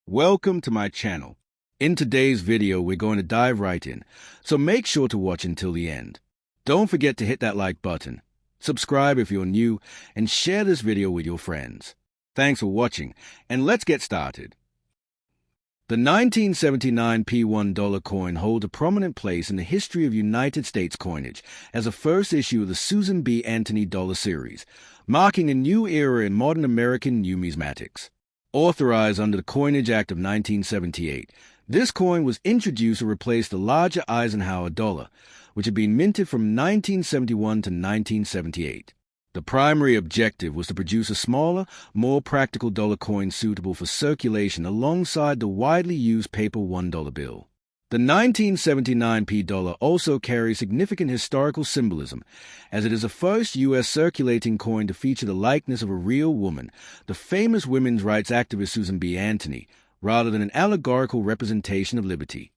Welcome to my channel. In today's video, we're going to dive right in, so make sure to watch until the end. Don't forget to hit that like button, subscribe if you're new, and share this video with your friends. Thanks for watching, and let's get started. The 1979 P1 coin holds a prominent place in the history of United States coinage as the first issue of the Susan B. Anthony dollar series, marking a new era in modern American numismatics. Authorized under the Coinage Act of 1978, this coin was introduced to replace the larger Eisenhower dollar, which had been minted from 1971 to 1978. The primary objective was to produce a smaller, more practical dollar coin suitable for circulation alongside the widely used paper $1 bill. The 1979 P dollar also carries significant historical symbolism, as it is the first U.S. circulating coin to feature the likeness of a real woman, the famous women's rights activist Susan B. Anthony, rather than an allegorical representation of liberty.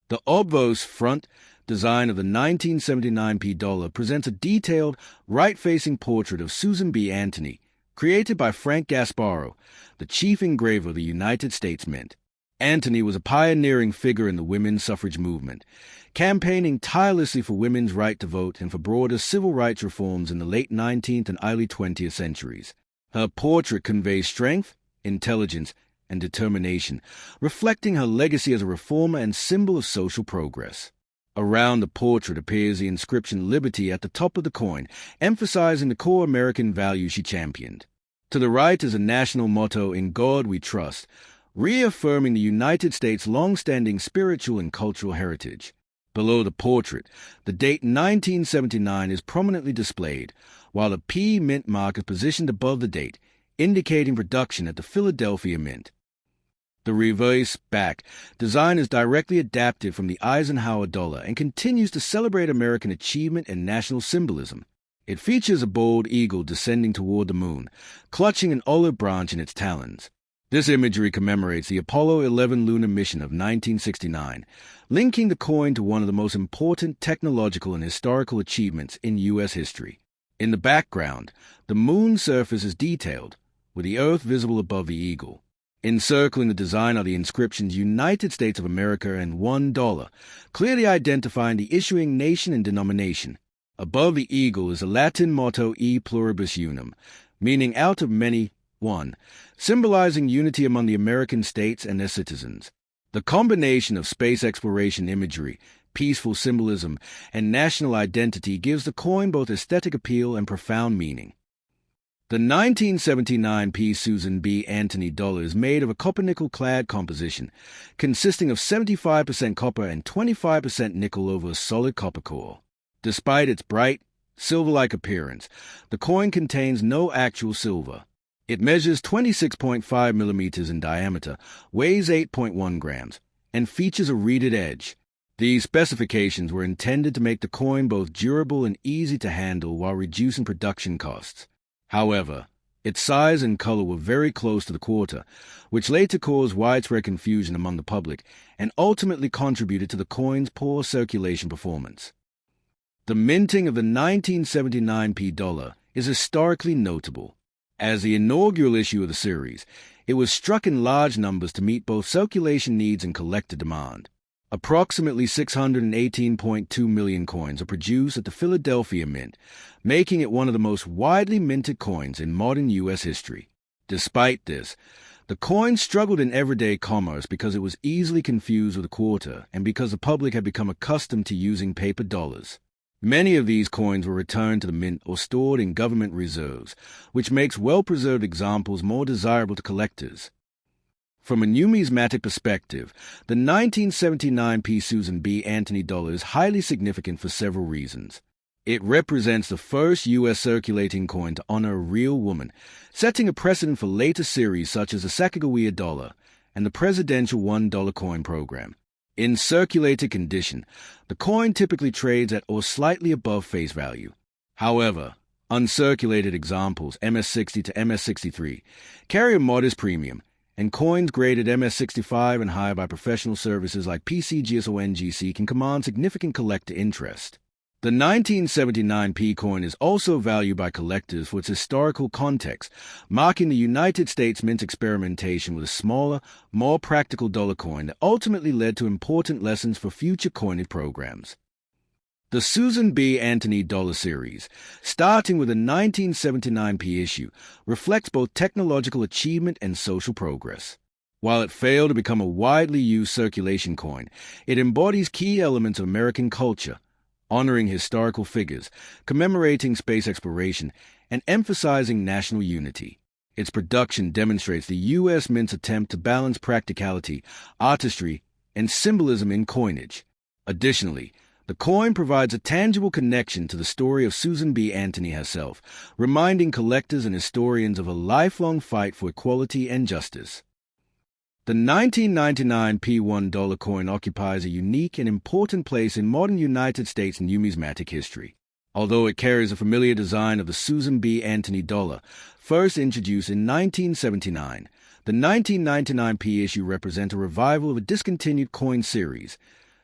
The obverse front design of the 1979 P dollar presents a detailed, right-facing portrait of Susan B. Anthony, created by Frank Gasparro, the chief engraver of the United States Mint. Anthony was a pioneering figure in the women's suffrage movement, campaigning tirelessly for women's right to vote and for broader civil rights reforms in the late 19th and early 20th centuries. Her portrait conveys strength, intelligence, and determination, reflecting her legacy as a reformer and symbol of social progress. Around the portrait appears the inscription Liberty at the top of the coin, emphasizing the core American values she championed. To the right is a national motto, "In God We Trust," reaffirming the United States' long-standing spiritual and cultural heritage. Below the portrait, the date 1979 is prominently displayed, while a P mint mark is positioned above the date, indicating production at the Philadelphia Mint. The reverse back design is directly adapted from the Eisenhower dollar and continues to celebrate American achievement and national symbolism. It features a bold eagle descending toward the moon, clutching an olive branch in its talons. This imagery commemorates the Apollo 11 lunar mission of 1969, linking the coin to one of the most important technological and historical achievements in U.S. history. In the background, the moon's surface is detailed, with the Earth visible above the eagle. Encircling the design are the inscriptions United States of America and $1, clearly identifying the issuing nation and denomination. Above the eagle is the Latin motto E pluribus unum, meaning out of many, one, symbolizing unity among the American states and their citizens. The combination of space exploration imagery, peaceful symbolism, and national identity gives the coin both aesthetic appeal and profound meaning. The 1979 P Susan B. Anthony dollar is made of a copper-nickel-clad composition, consisting of 75% copper and 25% nickel over a solid copper core. Despite its bright, silver-like appearance, the coin contains no actual silver. It measures 26.5 millimeters in diameter, weighs 8.1 grams, and features a reeded edge. These specifications were intended to make the coin both durable and easy to handle while reducing production costs. However, its size and color were very close to the quarter, which later caused widespread confusion among the public and ultimately contributed to the coin's poor circulation performance. The minting of the 1979 P dollar is historically notable. As the inaugural issue of the series, it was struck in large numbers to meet both circulation needs and collector demand. Approximately 618.2 million coins are produced at the Philadelphia Mint, making it one of the most widely minted coins in modern U.S. history. Despite this, the coin struggled in everyday commerce because it was easily confused with a quarter and because the public had become accustomed to using paper dollars. Many of these coins were returned to the mint or stored in government reserves, which makes well-preserved examples more desirable to collectors. From a numismatic perspective, the 1979 P Susan B. Anthony dollar is highly significant for several reasons. It represents the first U.S. circulating coin to honor a real woman, setting a precedent for later series such as the Sacagawea dollar and the presidential $1 coin program. In circulated condition, the coin typically trades at or slightly above face value. However, uncirculated examples, MS-60 to MS-63, carry a modest premium, and coins graded MS-65 and higher by professional services like PCGS or NGC can command significant collector interest. The 1979 P coin is also valued by collectors for its historical context, marking the United States Mint's experimentation with a smaller, more practical dollar coin that ultimately led to important lessons for future coinage programs. The Susan B. Anthony Dollar Series, starting with the 1979 P issue, reflects both technological achievement and social progress. While it failed to become a widely used circulation coin, it embodies key elements of American culture, honoring historical figures, commemorating space exploration, and emphasizing national unity. Its production demonstrates the U.S. Mint's attempt to balance practicality, artistry, and symbolism in coinage. Additionally, the coin provides a tangible connection to the story of Susan B. Anthony herself, reminding collectors and historians of a lifelong fight for equality and justice. The 1999 P$1 coin occupies a unique and important place in modern United States numismatic history. Although it carries a familiar design of the Susan B. Anthony dollar, first introduced in 1979, the 1999 P issue represents a revival of a discontinued coin series,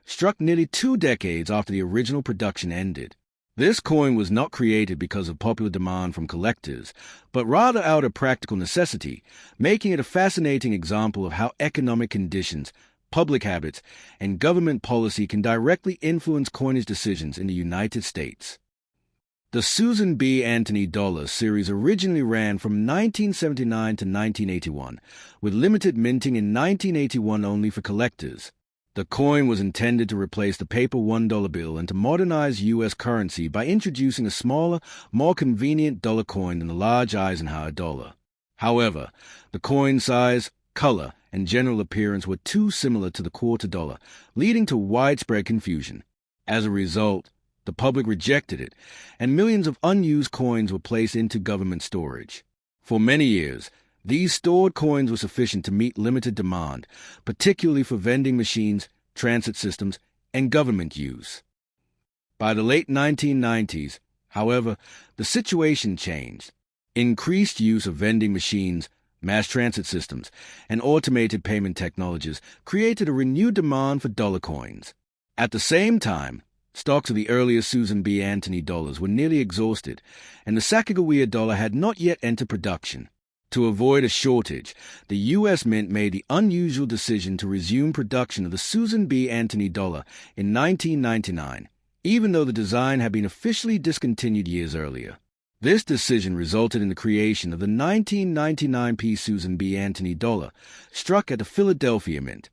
struck nearly 2 decades after the original production ended. This coin was not created because of popular demand from collectors, but rather out of practical necessity, making it a fascinating example of how economic conditions, public habits, and government policy can directly influence coinage decisions in the United States. The Susan B. Anthony Dollar series originally ran from 1979 to 1981, with limited minting in 1981 only for collectors. The coin was intended to replace the paper $1 bill and to modernize U.S. currency by introducing a smaller, more convenient dollar coin than the large Eisenhower dollar. However, the coin size, color, and general appearance were too similar to the quarter dollar, leading to widespread confusion. As a result, the public rejected it, and millions of unused coins were placed into government storage. For many years, these stored coins were sufficient to meet limited demand, particularly for vending machines, transit systems, and government use. By the late 1990s, however, the situation changed. Increased use of vending machines, mass transit systems, and automated payment technologies created a renewed demand for dollar coins. At the same time, stocks of the earlier Susan B. Anthony dollars were nearly exhausted, and the Sacagawea dollar had not yet entered production. To avoid a shortage, the U.S. Mint made the unusual decision to resume production of the Susan B. Anthony dollar in 1999, even though the design had been officially discontinued years earlier. This decision resulted in the creation of the 1999 P Susan B. Anthony dollar, struck at the Philadelphia Mint.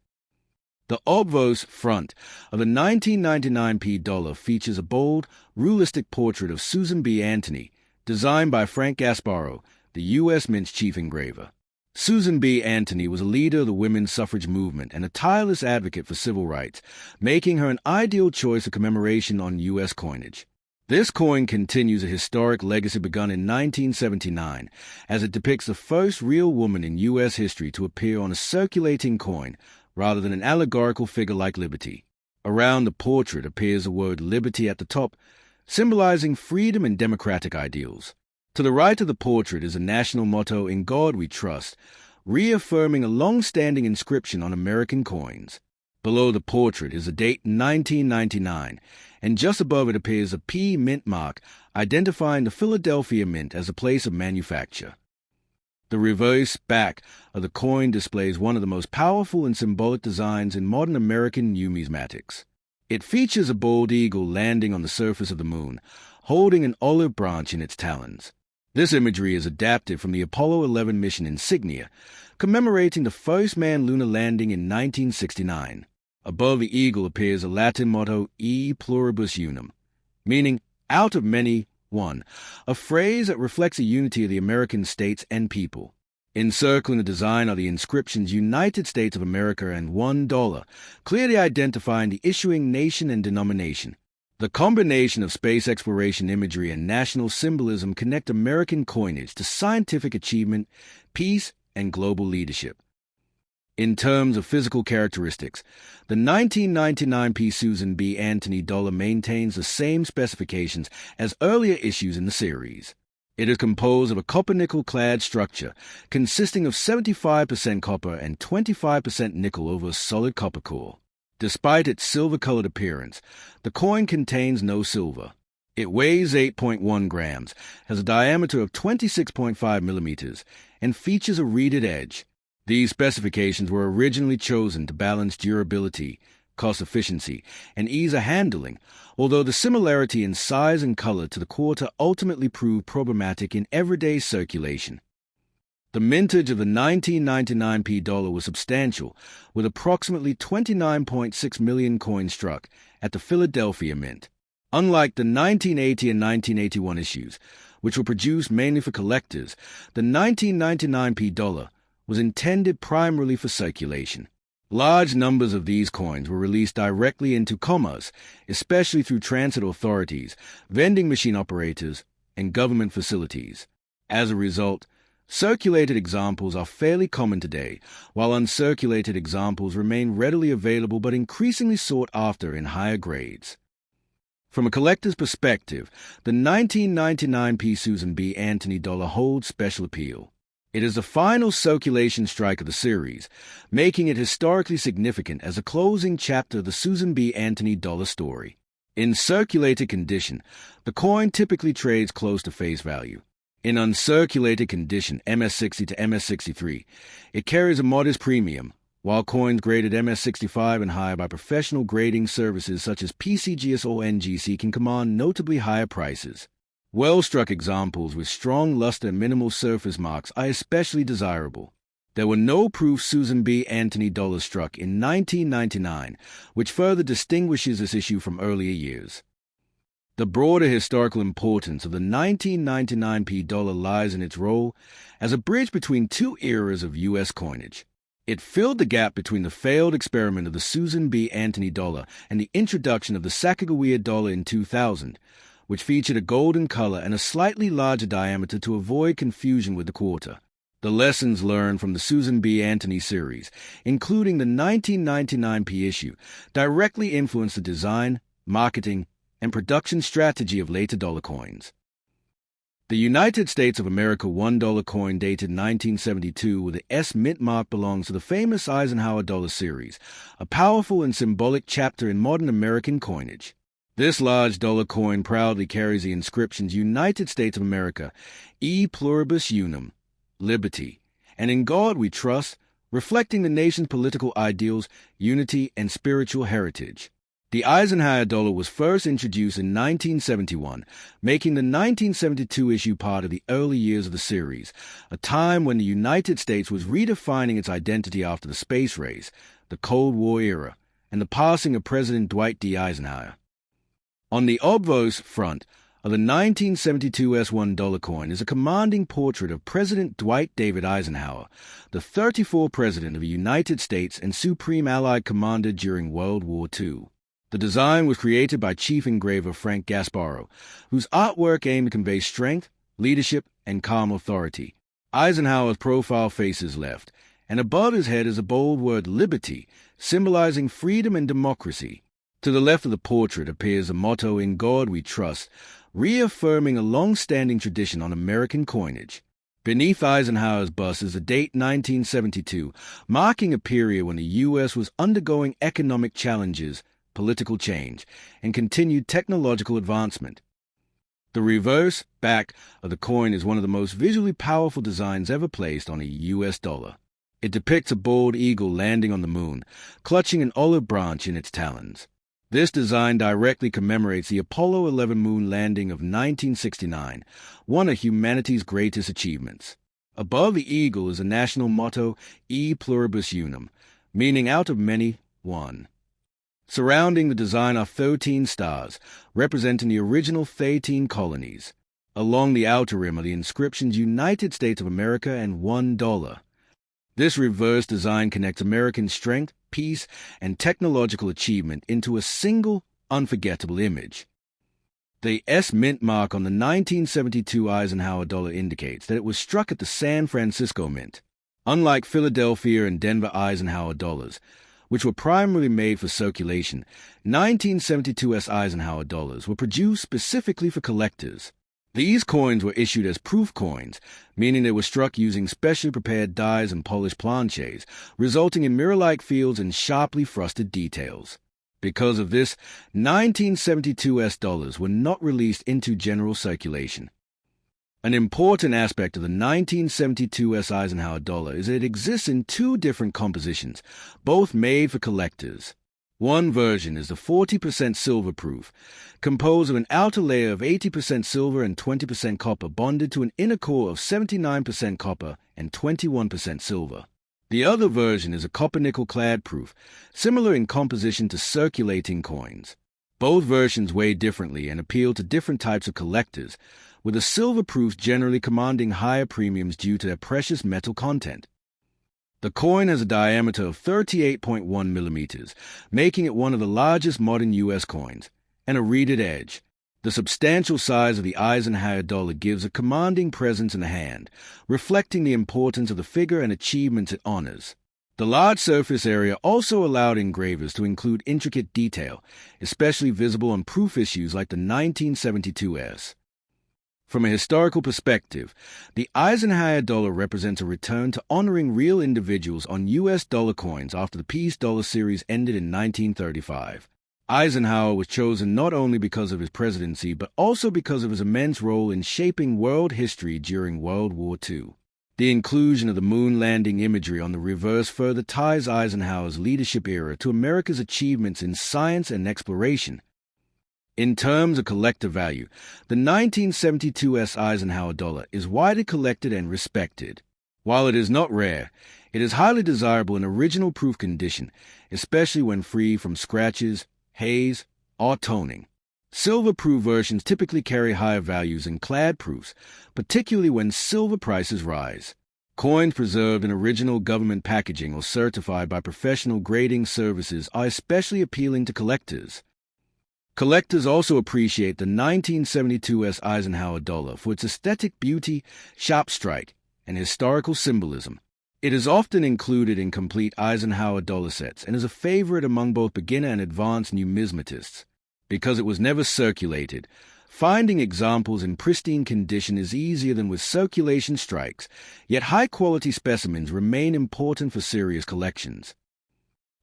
The obverse front of the 1999 P dollar features a bold, realistic portrait of Susan B. Anthony, designed by Frank Gasparro, the U.S. Mint's chief engraver. Susan B. Anthony was a leader of the women's suffrage movement and a tireless advocate for civil rights, making her an ideal choice of commemoration on U.S. coinage. This coin continues a historic legacy begun in 1979, as it depicts the first real woman in U.S. history to appear on a circulating coin, rather than an allegorical figure like Liberty. Around the portrait appears the word Liberty at the top, symbolizing freedom and democratic ideals. To the right of the portrait is a national motto, "In God We Trust," reaffirming a long-standing inscription on American coins. Below the portrait is the date 1999, and just above it appears a P Mint mark, identifying the Philadelphia Mint as a place of manufacture. The reverse back of the coin displays one of the most powerful and symbolic designs in modern American numismatics. It features a bald eagle landing on the surface of the moon, holding an olive branch in its talons. This imagery is adapted from the Apollo 11 mission insignia, commemorating the first manned lunar landing in 1969. Above the eagle appears a Latin motto, E Pluribus Unum, meaning out of many, one, a phrase that reflects the unity of the American states and people. Encircling the design are the inscriptions United States of America and $1, clearly identifying the issuing nation and denomination. The combination of space exploration imagery and national symbolism connect American coinage to scientific achievement, peace, and global leadership. In terms of physical characteristics, the 1999 P Susan B. Anthony dollar maintains the same specifications as earlier issues in the series. It is composed of a copper-nickel-clad structure consisting of 75% copper and 25% nickel over a solid copper core. Despite its silver-colored appearance, the coin contains no silver. It weighs 8.1 grams, has a diameter of 26.5 millimeters, and features a reeded edge. These specifications were originally chosen to balance durability, cost efficiency, and ease of handling, although the similarity in size and color to the quarter ultimately proved problematic in everyday circulation. The mintage of the 1999 $P was substantial, with approximately 29.6 million coins struck at the Philadelphia Mint. Unlike the 1980 and 1981 issues, which were produced mainly for collectors, the 1999 $P was intended primarily for circulation. Large numbers of these coins were released directly into commerce, especially through transit authorities, vending machine operators, and government facilities. As a result, circulated examples are fairly common today, while uncirculated examples remain readily available but increasingly sought after in higher grades. From a collector's perspective, the 1999 P. Susan B. Anthony dollar holds special appeal. It is the final circulation strike of the series, making it historically significant as a closing chapter of the Susan B. Anthony dollar story. In circulated condition, the coin typically trades close to face value. In uncirculated condition, MS60 to MS63, it carries a modest premium, while coins graded MS65 and higher by professional grading services such as PCGS or NGC can command notably higher prices. Well-struck examples with strong luster and minimal surface marks are especially desirable. There were no proof Susan B. Anthony dollars struck in 1999, which further distinguishes this issue from earlier years. The broader historical importance of the 1999 $P lies in its role as a bridge between two eras of U.S. coinage. It filled the gap between the failed experiment of the Susan B. Anthony dollar and the introduction of the Sacagawea dollar in 2000, which featured a golden color and a slightly larger diameter to avoid confusion with the quarter. The lessons learned from the Susan B. Anthony series, including the 1999 P issue, directly influenced the design, marketing, and production strategy of later dollar coins. The United States of America $1 coin dated 1972 with the S mint mark belongs to the famous Eisenhower dollar series, a powerful and symbolic chapter in modern American coinage. This large dollar coin proudly carries the inscriptions United States of America, E pluribus unum, liberty, and in God we trust, reflecting the nation's political ideals, unity, and spiritual heritage. The Eisenhower dollar was first introduced in 1971, making the 1972 issue part of the early years of the series, a time when the United States was redefining its identity after the space race, the Cold War era, and the passing of President Dwight D. Eisenhower. On the obverse front of the 1972 S1 coin is a commanding portrait of President Dwight David Eisenhower, the 34th President of the United States and Supreme Allied Commander during World War II. The design was created by chief engraver Frank Gasparro, whose artwork aimed to convey strength, leadership, and calm authority. Eisenhower's profile faces left, and above his head is a bold word liberty, symbolizing freedom and democracy. To the left of the portrait appears the motto In God We Trust, reaffirming a long-standing tradition on American coinage. Beneath Eisenhower's bust is the date 1972, marking a period when the U.S. was undergoing economic challenges, political change, and continued technological advancement. The reverse back of the coin is one of the most visually powerful designs ever placed on a U.S. dollar. It depicts a bald eagle landing on the moon, clutching an olive branch in its talons. This design directly commemorates the Apollo 11 moon landing of 1969, one of humanity's greatest achievements. Above the eagle is the national motto E pluribus unum, meaning out of many, one. Surrounding the design are 13 stars, representing the original 13 colonies. Along the outer rim are the inscriptions United States of America and $1. This reverse design connects American strength, peace, and technological achievement into a single, unforgettable image. The S mint mark on the 1972 Eisenhower dollar indicates that it was struck at the San Francisco Mint. Unlike Philadelphia and Denver Eisenhower dollars, which were primarily made for circulation, 1972 S Eisenhower dollars were produced specifically for collectors. These coins were issued as proof coins, meaning they were struck using specially prepared dies and polished planchets, resulting in mirror-like fields and sharply frosted details. Because of this, 1972 US dollars were not released into general circulation. An important aspect of the 1972 US Eisenhower dollar is that it exists in two different compositions, both made for collectors. One version is the 40% silver proof, composed of an outer layer of 80% silver and 20% copper bonded to an inner core of 79% copper and 21% silver. The other version is a copper-nickel clad proof, similar in composition to circulating coins. Both versions weigh differently and appeal to different types of collectors, with the silver proofs generally commanding higher premiums due to their precious metal content. The coin has a diameter of 38.1 millimeters, making it one of the largest modern U.S. coins, and a reeded edge. The substantial size of the Eisenhower dollar gives a commanding presence in the hand, reflecting the importance of the figure and achievements it honors. The large surface area also allowed engravers to include intricate detail, especially visible on proof issues like the 1972 S. From a historical perspective, the Eisenhower dollar represents a return to honoring real individuals on U.S. dollar coins after the Peace Dollar series ended in 1935. Eisenhower was chosen not only because of his presidency, but also because of his immense role in shaping world history during World War II. The inclusion of the moon landing imagery on the reverse further ties Eisenhower's leadership era to America's achievements in science and exploration. In terms of collector value, the 1972 S Eisenhower dollar is widely collected and respected. While it is not rare, it is highly desirable in original proof condition, especially when free from scratches, haze, or toning. Silver-proof versions typically carry higher values than clad proofs, particularly when silver prices rise. Coins preserved in original government packaging or certified by professional grading services are especially appealing to collectors. Collectors also appreciate the 1972 S Eisenhower dollar for its aesthetic beauty, sharp strike, and historical symbolism. It is often included in complete Eisenhower dollar sets and is a favorite among both beginner and advanced numismatists. Because it was never circulated, finding examples in pristine condition is easier than with circulation strikes, yet high-quality specimens remain important for serious collections.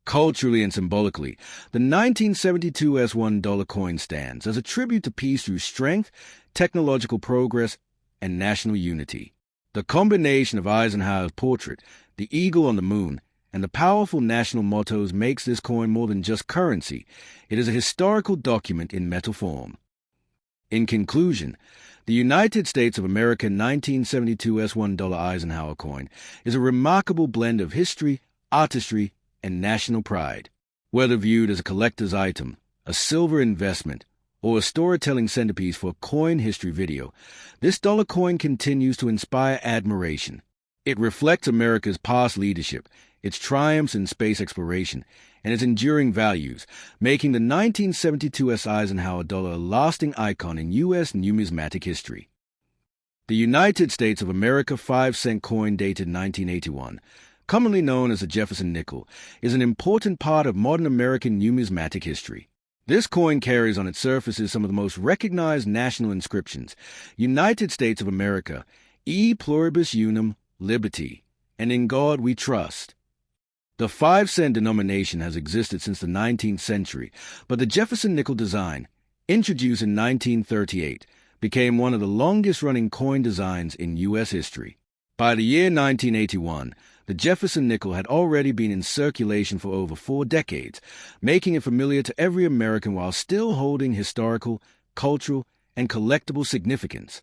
Culturally and symbolically, the 1972 $1 coin stands as a tribute to peace through strength, technological progress, and national unity. The combination of Eisenhower's portrait, the eagle on the moon, and the powerful national mottos makes this coin more than just currency. It is a historical document in metal form. In conclusion, the United States of America 1972 $1 Eisenhower coin is a remarkable blend of history, artistry, and national pride. Whether viewed as a collector's item, a silver investment, or a storytelling centerpiece for a coin history video, this dollar coin continues to inspire admiration. It reflects America's past leadership, its triumphs in space exploration, and its enduring values, making the 1972 Eisenhower dollar a lasting icon in U.S. numismatic history. The United States of America 5-cent coin dated 1981, commonly known as the Jefferson nickel, is an important part of modern American numismatic history. This coin carries on its surfaces some of the most recognized national inscriptions: United States of America, E Pluribus Unum, Liberty, and In God We Trust. The 5-cent denomination has existed since the 19th century, but the Jefferson nickel design, introduced in 1938, became one of the longest-running coin designs in U.S. history. By the year 1981, the Jefferson nickel had already been in circulation for over 4 decades, making it familiar to every American while still holding historical, cultural, and collectible significance.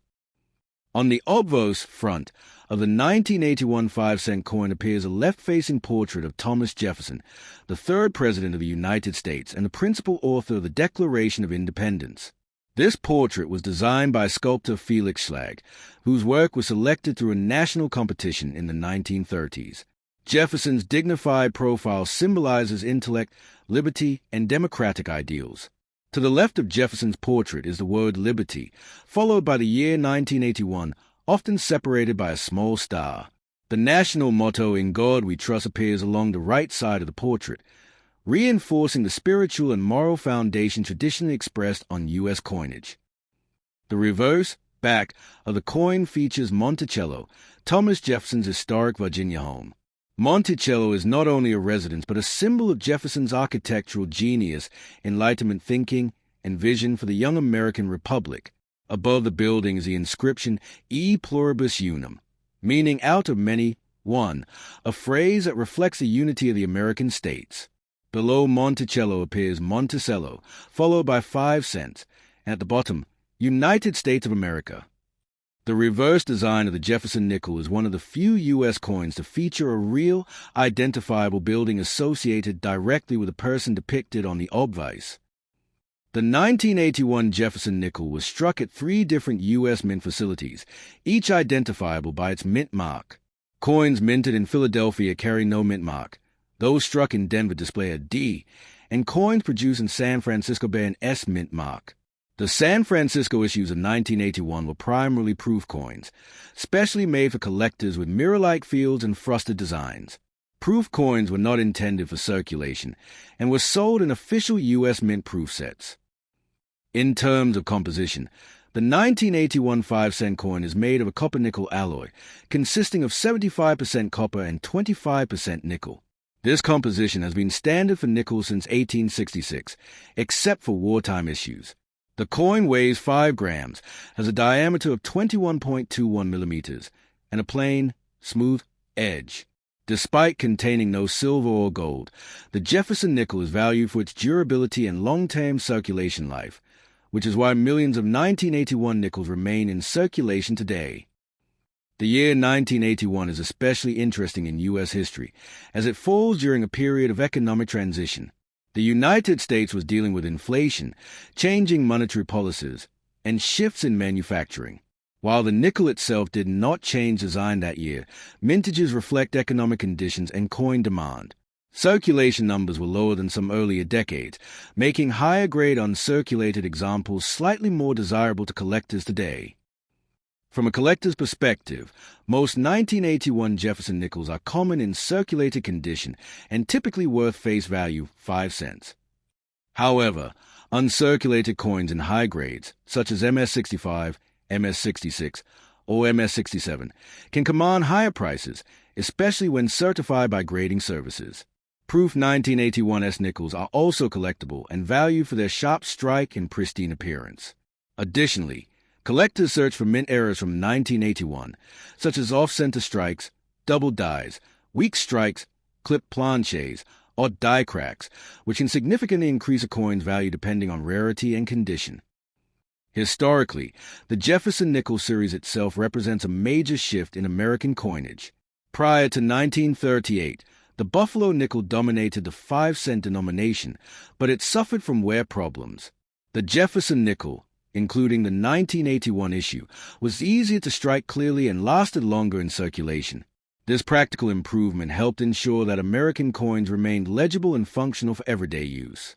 On the obverse front of the 1981 5-cent coin appears a left-facing portrait of Thomas Jefferson, the 3rd President of the United States and the principal author of the Declaration of Independence. This portrait was designed by sculptor Felix Schlag, whose work was selected through a national competition in the 1930s. Jefferson's dignified profile symbolizes intellect, liberty, and democratic ideals. To the left of Jefferson's portrait is the word liberty, followed by the year 1981, often separated by a small star. The national motto In God We Trust appears along the right side of the portrait, reinforcing the spiritual and moral foundation traditionally expressed on U.S. coinage. The reverse, back of the coin features Monticello, Thomas Jefferson's historic Virginia home. Monticello is not only a residence but a symbol of Jefferson's architectural genius, Enlightenment thinking, and vision for the young American Republic. Above the building is the inscription E Pluribus Unum, meaning out of many, one, a phrase that reflects the unity of the American states. Below Monticello appears Monticello, followed by 5 cents, and at the bottom, United States of America. The reverse design of the Jefferson nickel is one of the few U.S. coins to feature a real, identifiable building associated directly with the person depicted on the obvious. The 1981 Jefferson nickel was struck at 3 different U.S. mint facilities, each identifiable by its mint mark. Coins minted in Philadelphia carry no mint mark. Those struck in Denver display a D, and coins produced in San Francisco bear an S mint mark. The San Francisco issues of 1981 were primarily proof coins, specially made for collectors with mirror-like fields and frosted designs. Proof coins were not intended for circulation and were sold in official U.S. mint proof sets. In terms of composition, the 1981 5-cent coin is made of a copper-nickel alloy, consisting of 75% copper and 25% nickel. This composition has been standard for nickel since 1866, except for wartime issues. The coin weighs 5 grams, has a diameter of 21.21 millimeters, and a plain, smooth edge. Despite containing no silver or gold, the Jefferson nickel is valued for its durability and long-term circulation life, which is why millions of 1981 nickels remain in circulation today. The year 1981 is especially interesting in U.S. history, as it falls during a period of economic transition. The United States was dealing with inflation, changing monetary policies, and shifts in manufacturing. While the nickel itself did not change design that year, mintages reflect economic conditions and coin demand. Circulation numbers were lower than some earlier decades, making higher-grade uncirculated examples slightly more desirable to collectors today. From a collector's perspective, most 1981 Jefferson nickels are common in circulated condition and typically worth face value 5 cents. However, uncirculated coins in high grades, such as MS-65, MS-66, or MS-67, can command higher prices, especially when certified by grading services. Proof 1981 S nickels are also collectible and valued for their sharp strike and pristine appearance. Additionally, collectors search for mint errors from 1981, such as off-center strikes, double dies, weak strikes, clipped planches, or die cracks, which can significantly increase a coin's value depending on rarity and condition. Historically, the Jefferson nickel series itself represents a major shift in American coinage. Prior to 1938, the Buffalo nickel dominated the 5-cent denomination, but it suffered from wear problems. The Jefferson nickel, including the 1981 issue, was easier to strike clearly and lasted longer in circulation. This practical improvement helped ensure that American coins remained legible and functional for everyday use.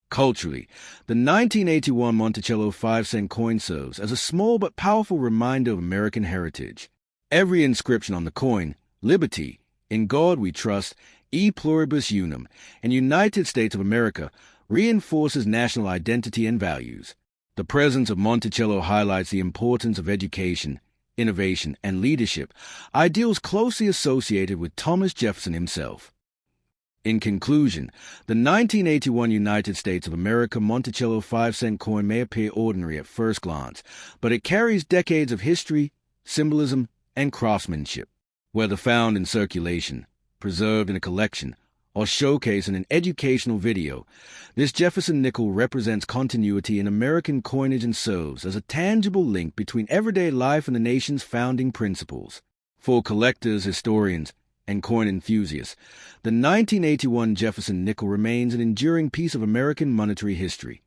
Culturally, the 1981 Monticello 5-cent coin serves as a small but powerful reminder of American heritage. Every inscription on the coin, Liberty, In God We Trust, E Pluribus Unum, and United States of America, reinforces national identity and values. The presence of Monticello highlights the importance of education, innovation, and leadership, ideals closely associated with Thomas Jefferson himself. In conclusion, the 1981 United States of America Monticello 5-cent coin may appear ordinary at first glance, but it carries decades of history, symbolism, and craftsmanship. Whether found in circulation, preserved in a collection, or showcased in an educational video, this Jefferson nickel represents continuity in American coinage and serves as a tangible link between everyday life and the nation's founding principles. For collectors, historians, and coin enthusiasts, the 1981 Jefferson nickel remains an enduring piece of American monetary history.